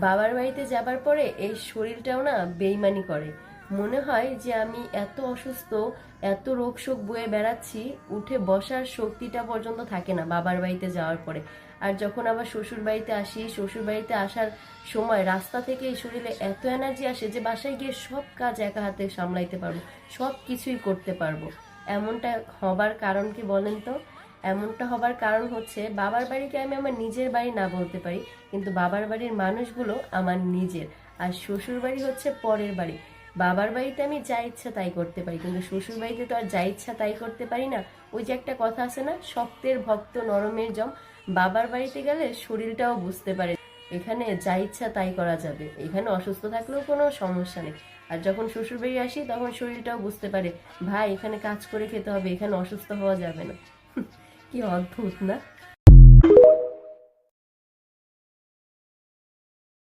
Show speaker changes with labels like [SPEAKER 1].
[SPEAKER 1] বাবার বাড়িতে যাবার পরে এই শরীরটাও না বেইমানি করে। মনে হয় যে আমি এত অসুস্থ, এত রোগ শোক বয়ে বেড়াচ্ছি, উঠে বসার শক্তিটা পর্যন্ত থাকে না বাবার বাড়িতে যাওয়ার পরে। আর যখন আবার শ্বশুর বাড়িতে আসি, শ্বশুর বাড়িতে আসার সময় রাস্তা থেকে এই শরীরে এত এনার্জি আসে যে বাসায় গিয়ে সব কাজ একা হাতে সামলাইতে পারবো, সব কিছুই করতে পারবো। এমনটা হবার কারণ কি বলেন তো? এমনটা হবার কারণ হচ্ছে বাবার বাড়িকে আমি আমার নিজের বাড়ি না বলতে পারি, কিন্তু বাবার বাড়ির মানুষগুলো আমার নিজের। আর শ্বশুর বাড়ি হচ্ছে পরের বাড়ি। বাবার বাড়িতে আমি যা ইচ্ছা তাই করতে পারি, কিন্তু শ্বশুর বাড়িতে তো আর যা ইচ্ছা তাই করতে পারি না। ওই যে একটা কথা আছে না, শক্তের ভক্ত নরমের জম। বাবার বাড়িতে গেলে শরীরটাও বুঝতে পারে এখানে যা ইচ্ছা তাই করা যাবে, এখানে অসুস্থ থাকলেও কোনো সমস্যা নেই। আর যখন শ্বশুর বাড়ি আসি তখন শরীরটাও বুঝতে পারে, ভাই এখানে কাজ করে খেতে হবে, এখানে অসুস্থ হওয়া যাবে না। কি অদ্ভুত না?